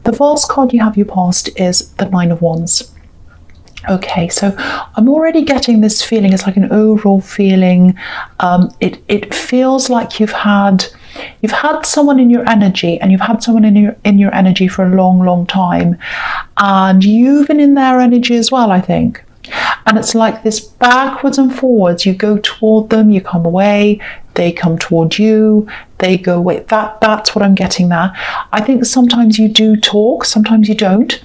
The first card you have your past is the Nine of Wands. Okay, so I'm already getting this feeling. It's like an overall feeling. It feels like you've had someone in your energy, and you've had someone in your energy for a long time, and you've been in their energy as well, I think. And it's like this backwards and forwards. You go toward them, you come away, they come toward you, they go away. That's what I'm getting there. I think sometimes you do talk, sometimes you don't.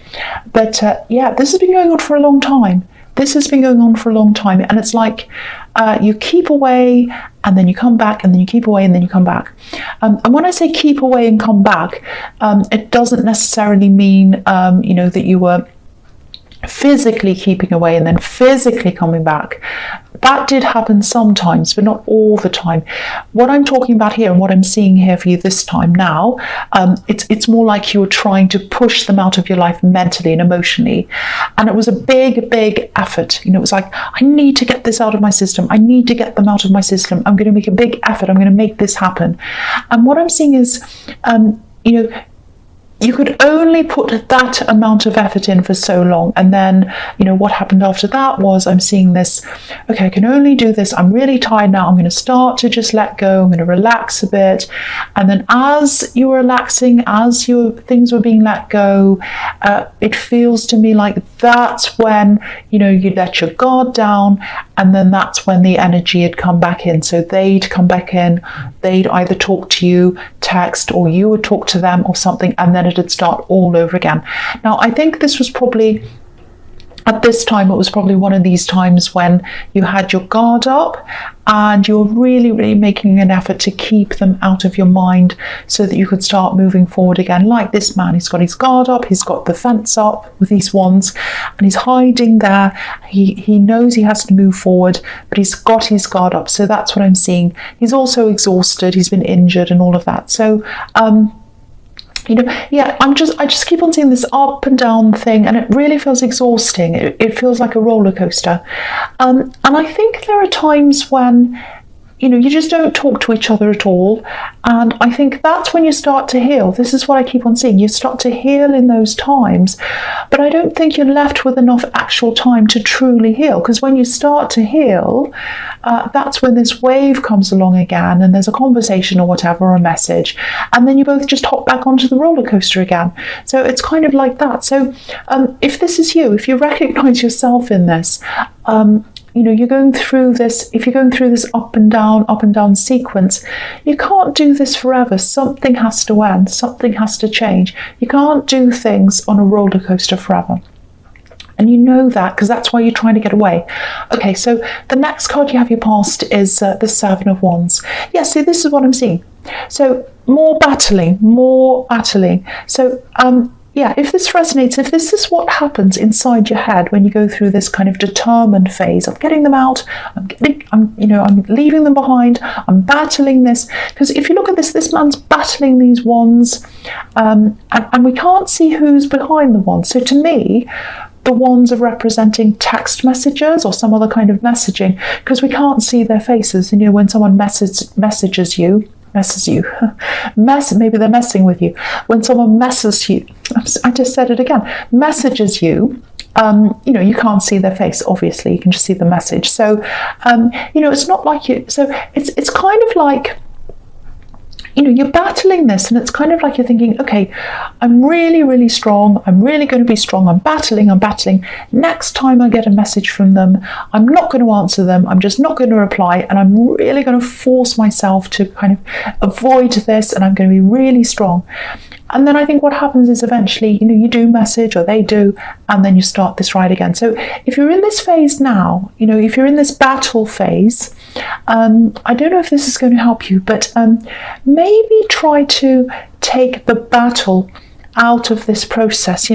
But yeah, this has been going on for a long time. And it's like you keep away, and then you come back, and then you keep away, and then you come back. And when I say keep away and come back, it doesn't necessarily mean that you were physically keeping away and then physically coming back. That did happen sometimes, but not all the time. What I'm talking about here, and what I'm seeing here for you this time now, it's more like you were trying to push them out of your life mentally and emotionally, and it was a big effort. It was like, I need to get this out of my system. I need to get them out of my system. I'm going to make a big effort. I'm going to make this happen. And what I'm seeing is, you could only put that amount of effort in for so long. And then, what happened after that was, I'm seeing this, okay, I can only do this. I'm really tired now. I'm going to start to just let go. I'm going to relax a bit. And then as you were relaxing, as your things were being let go, it feels to me like that's when, you let your guard down. And then that's when the energy had come back in. So they'd come back in, they'd either talk to you, text, or you would talk to them or something, and then it'd start all over again. Now, I think this was probably, at this time, it was probably one of these times when you had your guard up and you're really making an effort to keep them out of your mind so that you could start moving forward again. Like this man, he's got his guard up, he's got the fence up with these wands, and he's hiding there. He knows he has to move forward, but he's got his guard up. So that's what I'm seeing. He's also exhausted, he's been injured and all of that. So yeah, I just keep on seeing this up and down thing, and it really feels exhausting. It feels like a roller coaster. And I think there are times when, you just don't talk to each other at all. And I think that's when you start to heal. This is what I keep on seeing. You start to heal in those times. But I don't think you're left with enough actual time to truly heal. Because when you start to heal, that's when this wave comes along again, and there's a conversation or whatever, or a message. And then you both just hop back onto the roller coaster again. So it's kind of like that. So if this is you, if you recognize yourself in this, you're going through this, if you're going through this up and down sequence, you can't do this forever. Something has to end, something has to change. You can't do things on a roller coaster forever. And you know that because that's why you're trying to get away. Okay, so the next card you have your past is the Seven of Wands. Yeah, see, this is what I'm seeing. So more battling. So, yeah, if this resonates, if this is what happens inside your head when you go through this kind of determined phase of getting them out, I'm leaving them behind, I'm battling this. Because if you look at this man's battling these wands, and we can't see who's behind the wands. So to me, the wands are representing text messages or some other kind of messaging, because we can't see their faces. When someone messages you, maybe they're messing with you. When someone messes you, I just said it again, messages you, you can't see their face, obviously, you can just see the message. So, it's not like you, so it's kind of like, you're battling this, and it's kind of like you're thinking, okay, I'm really strong. I'm really going to be strong. I'm battling. Next time I get a message from them, I'm not going to answer them. I'm just not going to reply. And I'm really going to force myself to kind of avoid this. And I'm going to be really strong. And then I think what happens is eventually, you do message, or they do, and then you start this ride again. So if you're in this phase now, if you're in this battle phase, I don't know if this is going to help you, but maybe try to take the battle out of this process.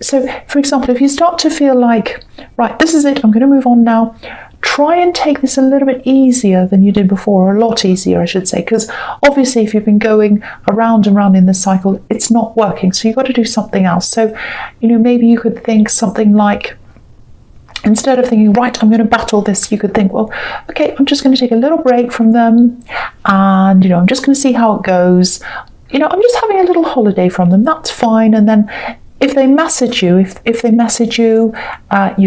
So for example, if you start to feel like, right, this is it, I'm going to move on now, try and take this a little bit easier than you did before, or a lot easier, I should say, because obviously if you've been going around and around in this cycle, it's not working. So you've got to do something else. So, maybe you could think something like, instead of thinking, right, I'm going to battle this, you could think, well, okay, I'm just going to take a little break from them, and, I'm just going to see how it goes. I'm just having a little holiday from them. That's fine. And then if they message you, you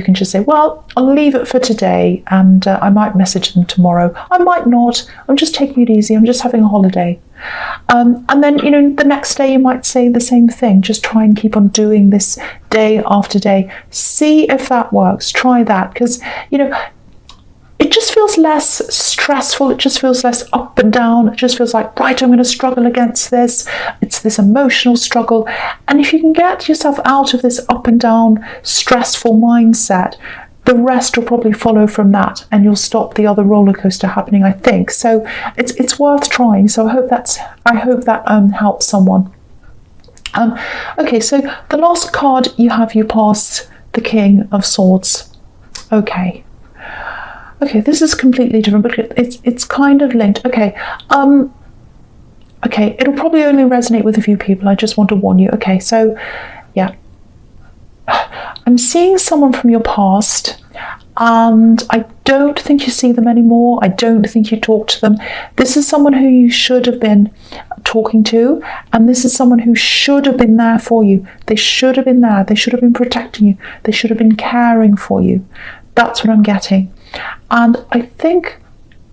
can just say, well, I'll leave it for today, and I might message them tomorrow. I might not. I'm just taking it easy. I'm just having a holiday. And then, the next day you might say the same thing. Just try and keep on doing this day after day. See if that works. Try that, because, it just feels less stressful. It just feels less up and down. It just feels like, right, I'm going to struggle against this. It's this emotional struggle. And if you can get yourself out of this up and down, stressful mindset, the rest will probably follow from that, and you'll stop the other roller coaster happening, I think. So it's worth trying. So I hope that helps someone. Okay, so the last card you have, you pass the King of Swords. Okay, this is completely different, but it's kind of linked. Okay, it'll probably only resonate with a few people. I just want to warn you. Okay, so yeah, I'm seeing someone from your past, and I don't think you see them anymore. I don't think you talk to them. This is someone who you should have been talking to, and this is someone who should have been there for you. They should have been there. They should have been protecting you. They should have been caring for you. That's what I'm getting. And I think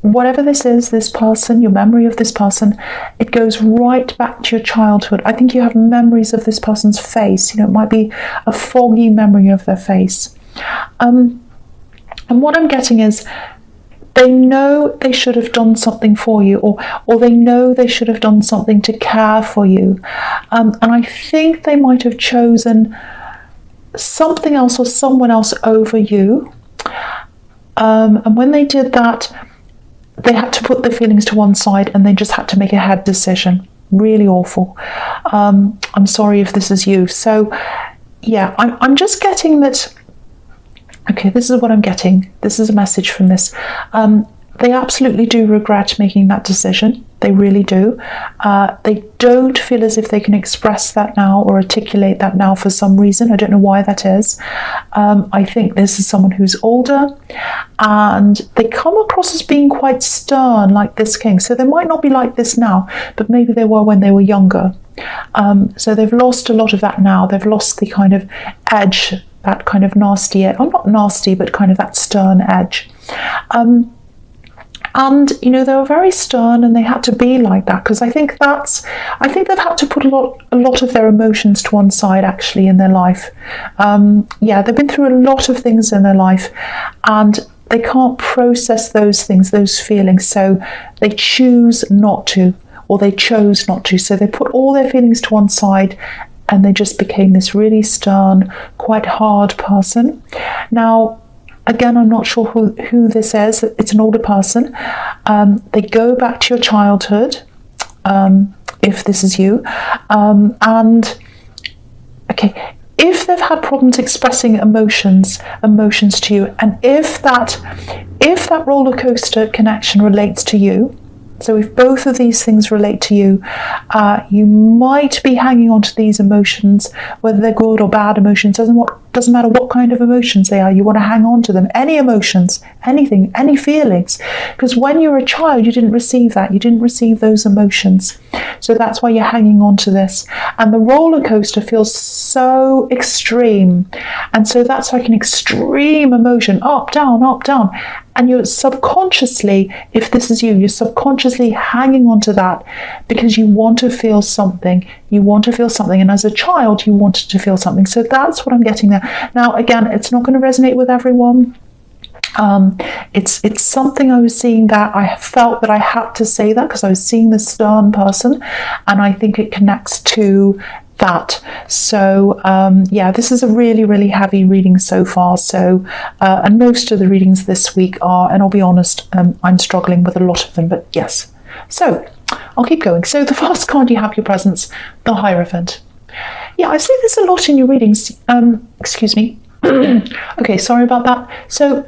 whatever this is, this person, your memory of this person, it goes right back to your childhood. I think you have memories of this person's face. It might be a foggy memory of their face. And what I'm getting is they know they should have done something for you, or they know they should have done something to care for you. And I think they might have chosen something else or someone else over you. And when they did that, they had to put their feelings to one side, and they just had to make a head decision. Really awful. I'm sorry if this is you. So yeah, I'm just getting that. Okay, this is what I'm getting. This is a message from this. They absolutely do regret making that decision. They really do. They don't feel as if they can express that now or articulate that now for some reason. I don't know why that is. I think this is someone who's older, and they come across as being quite stern, like this king. So they might not be like this now, but maybe they were when they were younger. So they've lost a lot of that now. They've lost the kind of edge, that kind of nasty, or not nasty, but kind of that stern edge. And, they were very stern, and they had to be like that, because I think they've had to put a lot of their emotions to one side, actually, in their life. They've been through a lot of things in their life, and they can't process those things, those feelings, so they choose not to, or they chose not to. So they put all their feelings to one side, and they just became this really stern, quite hard person. Now, again, I'm not sure who this is. It's an older person. They go back to your childhood, if this is you. If they've had problems expressing emotions to you, and if that roller coaster connection relates to you, so if both of these things relate to you, you might be hanging on to these emotions, whether they're good or bad emotions. Doesn't matter what kind of emotions they are. You want to hang on to them. Any emotions, anything, any feelings. Because when you were a child, you didn't receive that. You didn't receive those emotions. So that's why you're hanging on to this. And the roller coaster feels so extreme. And so that's like an extreme emotion, up, down, up, down. And you're subconsciously, if this is you, you're subconsciously hanging on to that because you want to feel something. You want to feel something. And as a child, you wanted to feel something. So that's what I'm getting there. Now, again, it's not going to resonate with everyone. It's something I was seeing that I felt that I had to say that because I was seeing this stern person, and I think it connects to that. So this is a really, really heavy reading so far. So and most of the readings this week are, and I'll be honest, I'm struggling with a lot of them, but yes. So I'll keep going. So the first card you have, your presence, the Hierophant. Yeah, I see this a lot in your readings. Excuse me. Okay, sorry about that. So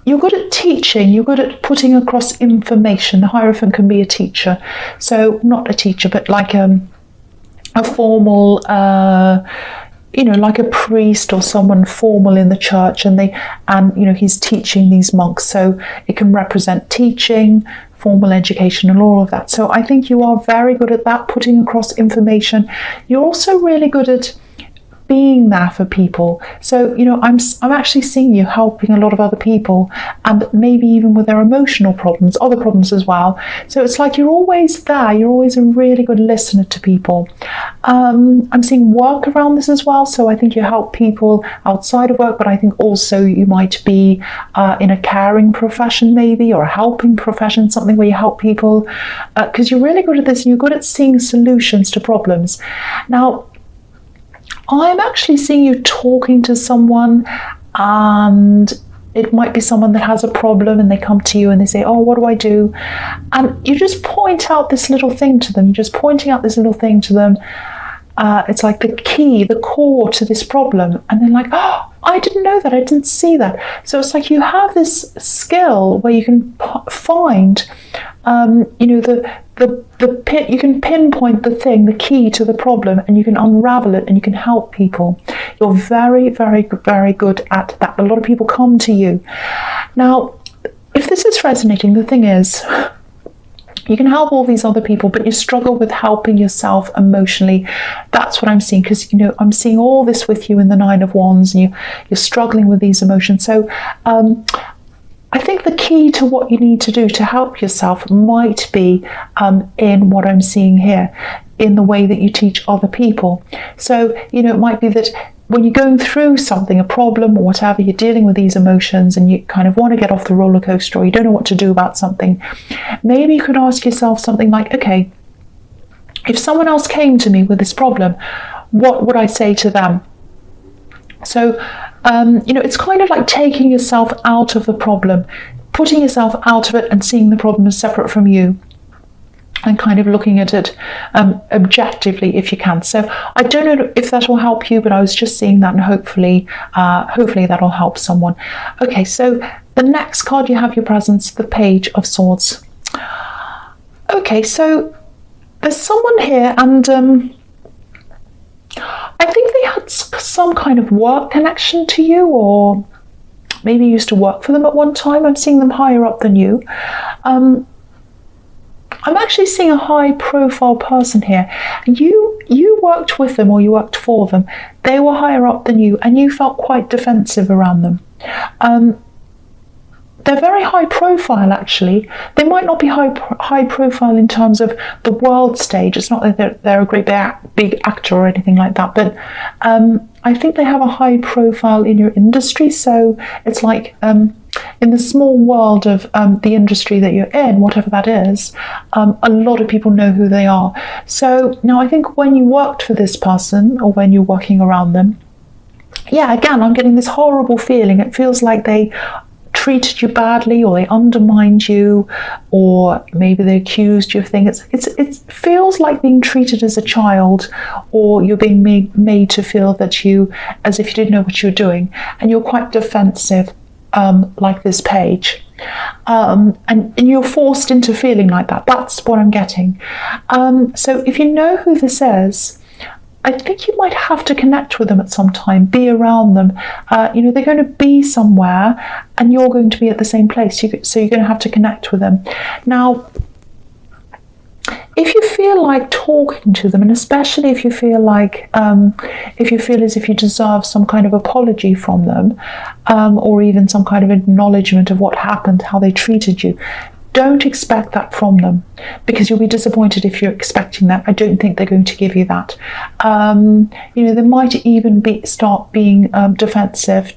you're good at teaching, you're good at putting across information. The Hierophant can be a teacher. So not a teacher, but like a formal, like a priest or someone formal in the church, and he's teaching these monks. So it can represent teaching, formal education and all of that. So I think you are very good at that, putting across information. You're also really good at being there for people. So, you know, I'm actually seeing you helping a lot of other people, and maybe even with their emotional problems, other problems as well. So it's like you're always there. You're always a really good listener to people. I'm seeing work around this as well. So I think you help people outside of work, but I think also you might be in a caring profession maybe, or a helping profession, something where you help people, because you're really good at this and you're good at seeing solutions to problems. Now, I'm actually seeing you talking to someone, and it might be someone that has a problem and they come to you and they say, oh, what do I do? And you just point out this little thing to them. You're just pointing out this little thing to them. It's like the key, the core to this problem. And they're like, oh, I didn't know that. I didn't see that. So it's like you have this skill where you can find, you know, you can pinpoint the thing, the key to the problem, and you can unravel it and you can help people. You're very, very, very good at that. A lot of people come to you. Now, if this is resonating, the thing is, you can help all these other people, but you struggle with helping yourself emotionally. That's what I'm seeing, because, you know, I'm seeing all this with you in the Nine of Wands, and you're struggling with these emotions. So I think the key to what you need to do to help yourself might be in what I'm seeing here, in the way that you teach other people. So, you know, it might be that when you're going through something, a problem or whatever, you're dealing with these emotions and you kind of want to get off the roller coaster, or you don't know what to do about something, maybe you could ask yourself something like, okay, if someone else came to me with this problem, what would I say to them? So, you know, it's kind of like taking yourself out of the problem, putting yourself out of it and seeing the problem as separate from you, and kind of looking at it objectively if you can. So I don't know if that will help you, but I was just seeing that, and hopefully that'll help someone. Okay, so the next card you have your presence, the Page of Swords. Okay, so there's someone here, and I think they had some kind of work connection to you, or maybe you used to work for them at one time. I'm seeing them higher up than you. I'm actually seeing a high profile person here. You worked with them, or you worked for them. They were higher up than you, and you felt quite defensive around them. They're very high profile, actually. They might not be high profile in terms of the world stage. It's not that they're a great big actor or anything like that, but I think they have a high profile in your industry. So it's like in the small world of the industry that you're in, whatever that is, a lot of people know who they are. So now I think when you worked for this person, or when you're working around them, yeah, again, I'm getting this horrible feeling. It feels like they treated you badly, or they undermined you, or maybe they accused you of things. It feels like being treated as a child, or you're being made to feel that as if you didn't know what you were doing, and you're quite defensive, like this page, and you're forced into feeling like that. That's what I'm getting. So if you know who this is, I think you might have to connect with them at some time, be around them. You know, they're going to be somewhere and you're going to be at the same place. So you're going to have to connect with them. Now, if you feel like talking to them, and especially if you feel like, if you feel as if you deserve some kind of apology from them, or even some kind of acknowledgement of what happened, how they treated you, don't expect that from them, because you'll be disappointed if you're expecting that. I don't think they're going to give you that. You know, they might even start being defensive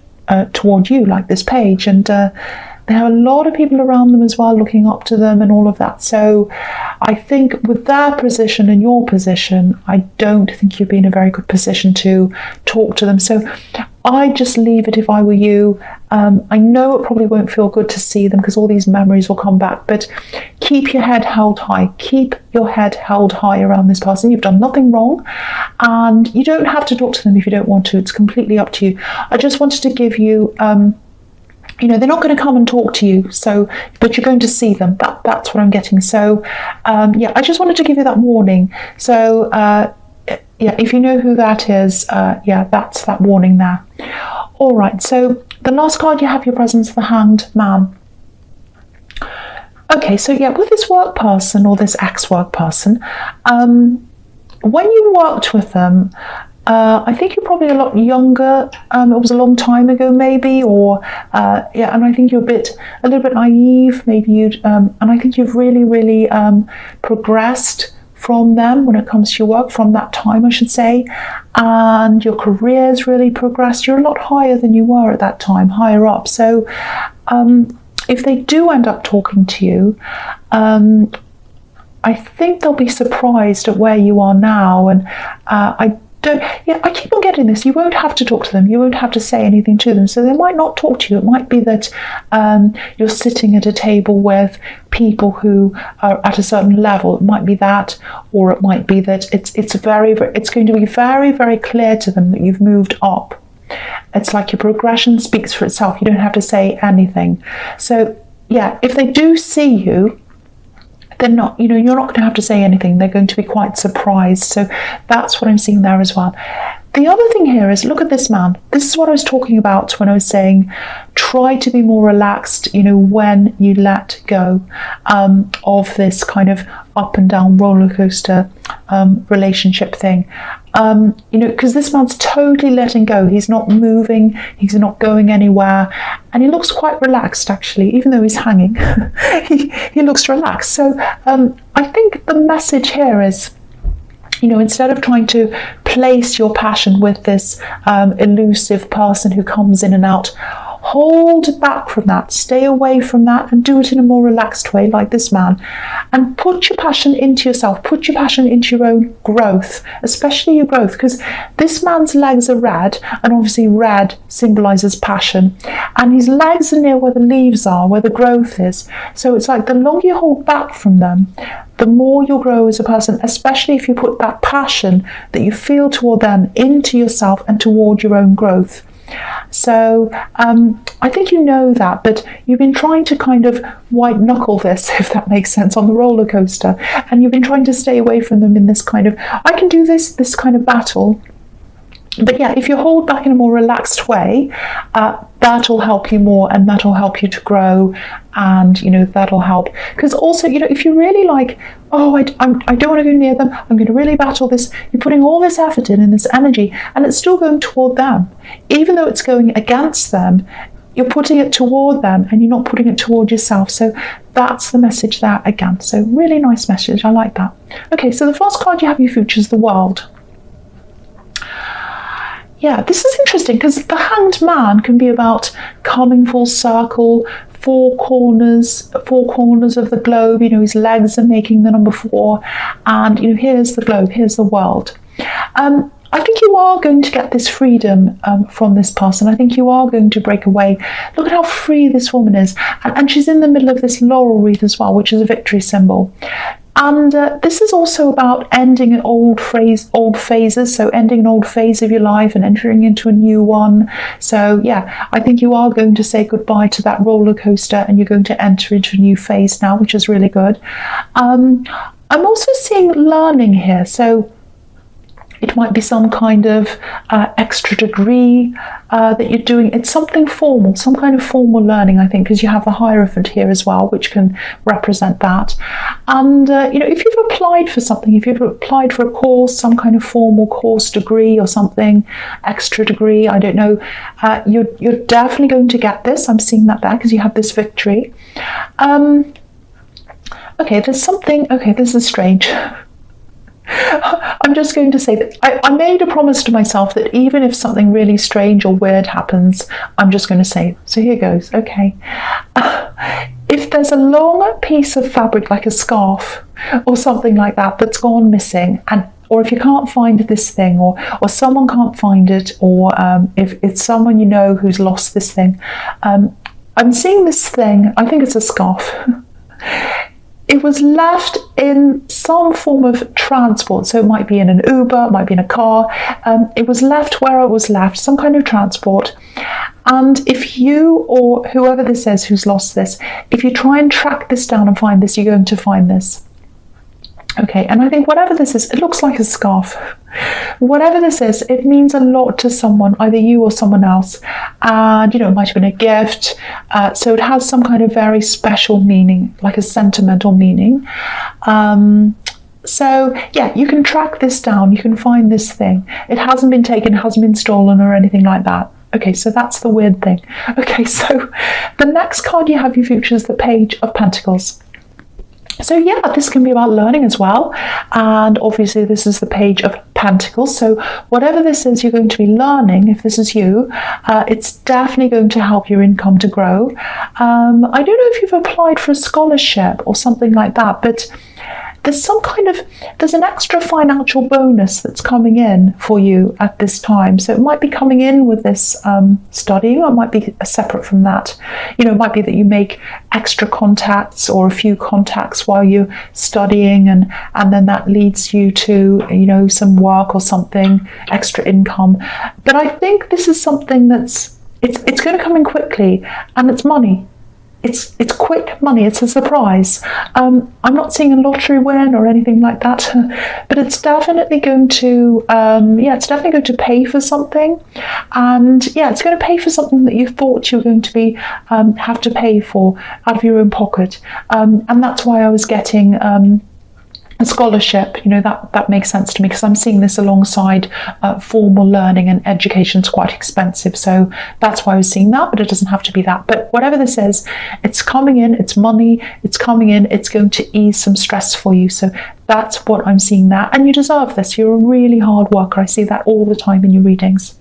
toward you, like this page, and they have a lot of people around them as well, looking up to them and all of that. So I think with their position and your position, I don't think you'd be in a very good position to talk to them. So I'd just leave it if I were you. I know it probably won't feel good to see them, because all these memories will come back, but keep your head held high. Keep your head held high around this person. You've done nothing wrong, and you don't have to talk to them if you don't want to. It's completely up to you. I just wanted to give you, you know, they're not going to come and talk to you, so, but you're going to see them. That's what I'm getting. So, yeah, I just wanted to give you that warning. So, yeah, if you know who that is, yeah, that's that warning there. All right, so the last card you have your presence, the Hanged Man. Okay, so yeah, with this work person or this ex-work person, when you worked with them, I think you're probably a lot younger. It was a long time ago, maybe, or yeah. And I think you're a little bit naive. Maybe and I think you've really progressed from them when it comes to your work from that time, I should say, and your career's really progressed. You're a lot higher than you were at that time, higher up. So if they do end up talking to you, I think they'll be surprised at where you are now. And I keep on getting this. You won't have to talk to them. You won't have to say anything to them. So they might not talk to you. It might be that you're sitting at a table with people who are at a certain level. It might be that, or it might be that it's going to be very clear to them that you've moved up. It's like your progression speaks for itself. You don't have to say anything. So yeah, if they do see you, they're not, you're not going to have to say anything. They're going to be quite surprised. So that's what I'm seeing there as well. The other thing here is, look at this man. This is what I was talking about when I was saying, try to be more relaxed, when you let go of this kind of up and down roller coaster relationship thing. Because this man's totally letting go. He's not moving. He's not going anywhere. And he looks quite relaxed, actually, even though he's hanging. he looks relaxed. So I think the message here is, instead of trying to place your passion with this elusive person who comes in and out, hold back from that, stay away from that, and do it in a more relaxed way, like this man. And put your passion into yourself, put your passion into your own growth, especially your growth, because this man's legs are red, and obviously red symbolizes passion, and his legs are near where the leaves are, where the growth is. So it's like the longer you hold back from them, the more you'll grow as a person, especially if you put that passion that you feel toward them into yourself and toward your own growth. So I think you know that, but you've been trying to kind of white knuckle this, if that makes sense, on the roller coaster, and you've been trying to stay away from them in this kind of, I can do this kind of battle. But yeah, if you hold back in a more relaxed way, that'll help you more, and that'll help you to grow, and that'll help. Because also, if you're really like, oh, I don't want to go near them, I'm going to really battle this, you're putting all this effort in this energy, and it's still going toward them. Even though it's going against them, you're putting it toward them, and you're not putting it toward yourself. So that's the message there again. So really nice message. I like that. Okay, so the first card you have, you features the World. Yeah, this is interesting, because the Hanged Man can be about coming full circle, four corners of the globe. His legs are making the number 4, and here's the globe, here's the world. I think you are going to get this freedom from this person. I think you are going to break away. Look at how free this woman is, and she's in the middle of this laurel wreath as well, which is a victory symbol. And this is also about ending an old phases, so ending an old phase of your life and entering into a new one. So yeah, I think you are going to say goodbye to that roller coaster, and you're going to enter into a new phase now, which is really good. I'm also seeing learning here, so it might be some kind of extra degree that you're doing. It's something formal, some kind of formal learning, I think, because you have the Hierophant here as well, which can represent that. And, if you've applied for something, if you've applied for a course, some kind of formal course degree or something, extra degree, I don't know, you're definitely going to get this. I'm seeing that there because you have this victory. Okay, there's something, okay, this is strange. I'm just going to say that I made a promise to myself that even if something really strange or weird happens, I'm just going to say, so here goes, okay. If there's a long piece of fabric, like a scarf or something like that, that's gone missing, or if you can't find this thing, or someone can't find it, or if it's someone you know who's lost this thing, I'm seeing this thing, I think it's a scarf. It was left in some form of transport, so it might be in an Uber, it might be in a car. It was left where it was left, some kind of transport. And if you, or whoever this is who's lost this, if you try and track this down and find this, you're going to find this. Okay, and I think whatever this is, it looks like a scarf. Whatever this is, it means a lot to someone, either you or someone else. And, it might have been a gift. So it has some kind of very special meaning, like a sentimental meaning. So, yeah, you can track this down. You can find this thing. It hasn't been taken, hasn't been stolen or anything like that. Okay, so that's the weird thing. Okay, so the next card you have, you feature is the Page of Pentacles. So yeah, this can be about learning as well. And obviously this is the Page of Pentacles. So whatever this is you're going to be learning, if this is you, it's definitely going to help your income to grow. I don't know if you've applied for a scholarship or something like that, but there's an extra financial bonus that's coming in for you at this time. So it might be coming in with this studying, or it might be separate from that. It might be that you make extra contacts or a few contacts while you're studying, and then that leads you to, some work or something, extra income. But I think this is something it's going to come in quickly, and it's money. It's quick money. It's a surprise. I'm not seeing a lottery win or anything like that, but it's definitely going to pay for something, and it's going to pay for something that you thought you were going to be have to pay for out of your own pocket, and that's why I was getting a scholarship. That makes sense to me, because I'm seeing this alongside formal learning, and education's quite expensive, so that's why I was seeing that. But it doesn't have to be that. But whatever this is, it's coming in, it's money, it's coming in, it's going to ease some stress for you. So that's what I'm seeing there, and you deserve this. You're a really hard worker. I see that all the time in your readings.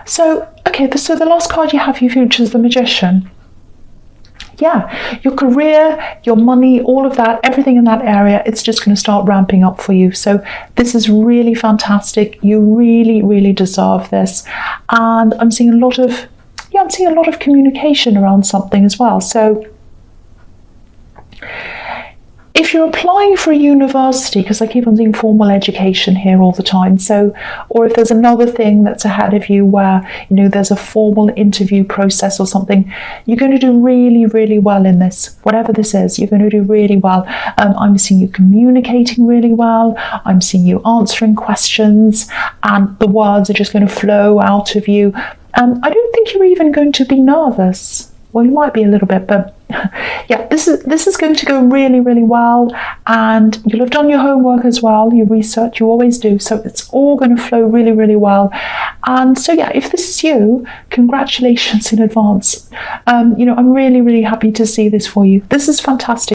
So so the last card you have, you features the Magician. Yeah, your career, your money, all of that, everything in that area, it's just going to start ramping up for you. So this is really fantastic. You really, really deserve this. And I'm seeing a lot of communication around something as well. So if you're applying for a university, because I keep on seeing formal education here all the time, or if there's another thing that's ahead of you where, there's a formal interview process or something, you're going to do really, really well in this. Whatever this is, you're going to do really well. I'm seeing you communicating really well. I'm seeing you answering questions, and the words are just going to flow out of you. I don't think you're even going to be nervous. Well, you might be a little bit, but yeah, this is going to go really, really well, and you'll have done your homework as well, your research, you always do, so it's all going to flow really, really well. And so yeah, if this is you, congratulations in advance. I'm really, really happy to see this for you. This is fantastic.